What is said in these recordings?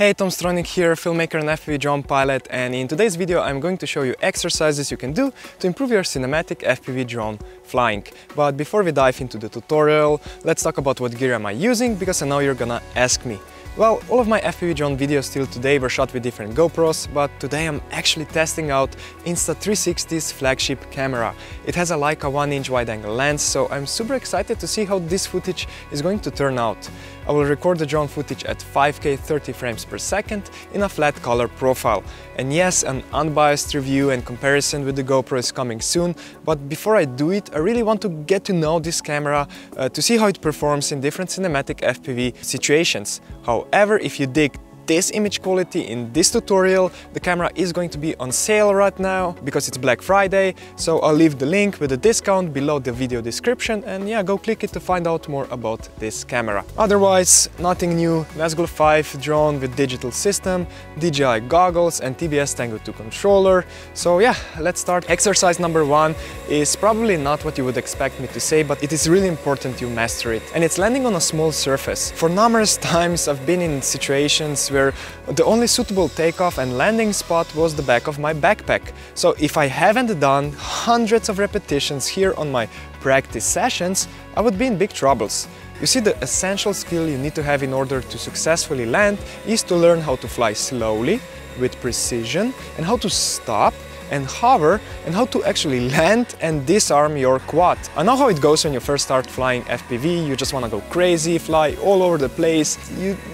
Hey, Tom Strojnik here, filmmaker and FPV drone pilot, and in today's video I'm going to show you exercises you can do to improve your cinematic FPV drone flying. But before we dive into the tutorial, let's talk about what gear am I using, because I know you're gonna ask me. Well, all of my FPV drone videos till today were shot with different GoPros, but today I'm actually testing out Insta360's flagship camera. It has a Leica 1-inch wide-angle lens, so I'm super excited to see how this footage is going to turn out. I will record the drone footage at 5K 30 frames per second in a flat color profile. And yes, an unbiased review and comparison with the GoPro is coming soon, but before I do it, I really want to get to know this camera to see how it performs in different cinematic FPV situations. However, if you dig this image quality in this tutorial, the camera is going to be on sale right now because it's Black Friday, so I'll leave the link with a discount below the video description, and yeah, go click it to find out more about this camera. Otherwise, nothing new. Nazgul 5 drone with digital system, DJI goggles and TBS Tango 2 controller. So yeah, let's start. Exercise number 1 is probably not what you would expect me to say, but it is really important you master it. And it's landing on a small surface. For numerous times I've been in situations where the only suitable takeoff and landing spot was the back of my backpack. So if I haven't done hundreds of repetitions here on my practice sessions, I would be in big troubles. You see, the essential skill you need to have in order to successfully land is to learn how to fly slowly, with precision, and how to stop and hover, and how to actually land and disarm your quad. I know how it goes when you first start flying FPV. You just want to go crazy, fly all over the place,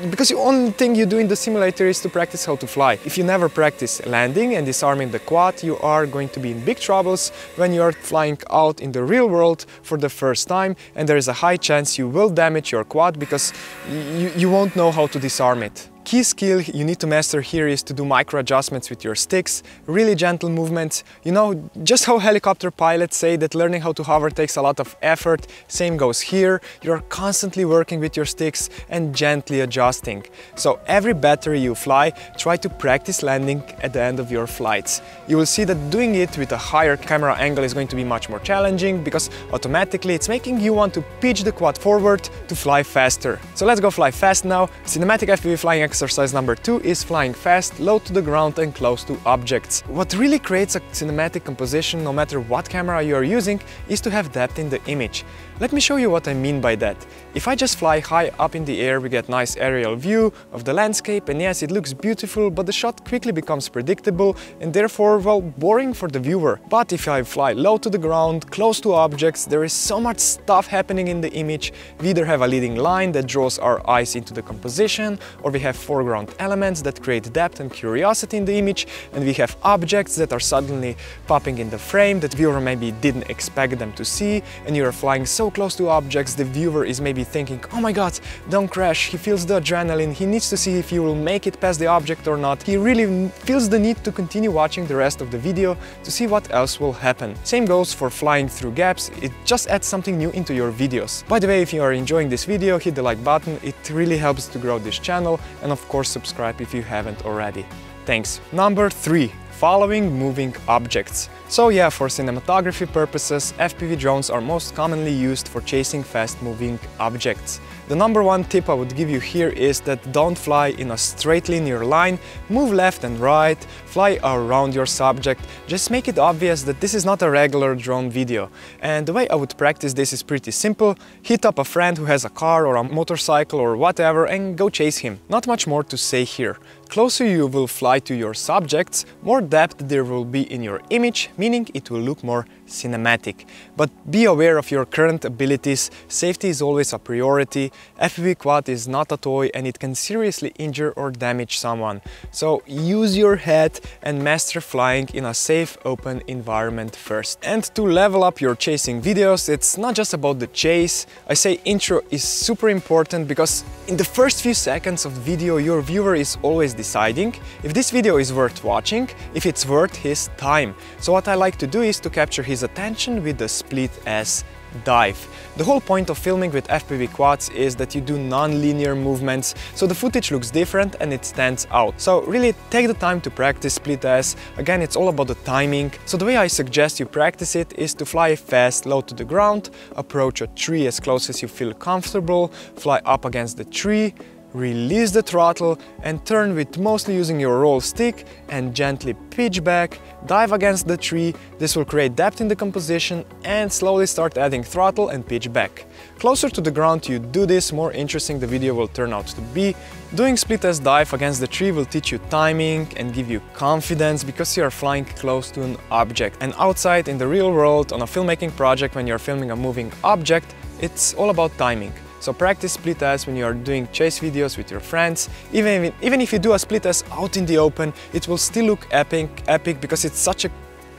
because the only thing you do in the simulator is to practice how to fly. If you never practice landing and disarming the quad, you are going to be in big troubles when you are flying out in the real world for the first time, and there is a high chance you will damage your quad because you won't know how to disarm it. Key skill you need to master here is to do micro adjustments with your sticks, really gentle movements. You know, just how helicopter pilots say that learning how to hover takes a lot of effort, same goes here. You're constantly working with your sticks and gently adjusting. So every battery you fly, try to practice landing at the end of your flights. You will see that doing it with a higher camera angle is going to be much more challenging, because automatically it's making you want to pitch the quad forward to fly faster. So let's go fly fast now. Cinematic FPV flying exercise number 2 is flying fast, low to the ground and close to objects. What really creates a cinematic composition, no matter what camera you are using, is to have depth in the image. Let me show you what I mean by that. If I just fly high up in the air, we get nice aerial view of the landscape, and yes, it looks beautiful, but the shot quickly becomes predictable and therefore, well, boring for the viewer. But if I fly low to the ground, close to objects, there is so much stuff happening in the image. We either have a leading line that draws our eyes into the composition, or we have foreground elements that create depth and curiosity in the image, and we have objects that are suddenly popping in the frame that viewer maybe didn't expect them to see, and you are flying so close to objects the viewer is maybe thinking, oh my god, don't crash, he feels the adrenaline, he needs to see if he will make it past the object or not. He really feels the need to continue watching the rest of the video to see what else will happen. Same goes for flying through gaps, it just adds something new into your videos. By the way, if you are enjoying this video, hit the like button, it really helps to grow this channel, and of course subscribe if you haven't already. Thanks. Number 3. Following moving objects. So yeah, for cinematography purposes, FPV drones are most commonly used for chasing fast-moving objects. The number 1 tip I would give you here is that don't fly in a straight linear line, move left and right, fly around your subject. Just make it obvious that this is not a regular drone video. And the way I would practice this is pretty simple. Hit up a friend who has a car or a motorcycle or whatever and go chase him. Not much more to say here. Closer you will fly to your subjects, more depth there will be in your image, meaning it will look more cinematic. But be aware of your current abilities, safety is always a priority. FPV quad is not a toy and it can seriously injure or damage someone. So use your head and master flying in a safe, open environment first. And to level up your chasing videos, it's not just about the chase. I say intro is super important because in the first few seconds of the video, your viewer is always deciding if this video is worth watching, if it's worth his time. So what I like to do is to capture his attention with the split S dive. The whole point of filming with FPV quads is that you do non-linear movements, so the footage looks different and it stands out. So really take the time to practice split S. Again, it's all about the timing. So the way I suggest you practice it is to fly fast, low to the ground, approach a tree as close as you feel comfortable, fly up against the tree, release the throttle and turn with mostly using your roll stick and gently pitch back, dive against the tree. This will create depth in the composition and slowly start adding throttle and pitch back. Closer to the ground you do this, more interesting the video will turn out to be. Doing split S dive against the tree will teach you timing and give you confidence because you are flying close to an object. And outside in the real world, on a filmmaking project, when you're filming a moving object, it's all about timing. So practice split S when you are doing chase videos with your friends. Even if you do a split S out in the open, it will still look epic because it's such a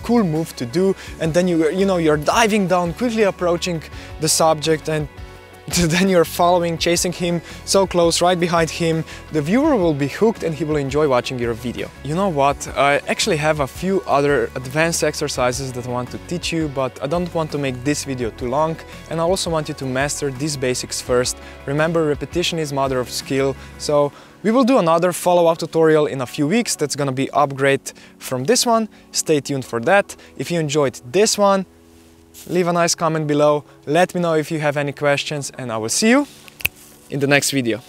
cool move to do. And then you're diving down, quickly approaching the subject, and then you're following, chasing him so close, right behind him. The viewer will be hooked and he will enjoy watching your video. You know what? I actually have a few other advanced exercises that I want to teach you, but I don't want to make this video too long, and I also want you to master these basics first. Remember, repetition is mother of skill, so we will do another follow-up tutorial in a few weeks that's gonna be upgrade from this one. Stay tuned for that. If you enjoyed this one, leave a nice comment below, let me know if you have any questions, and I will see you in the next video.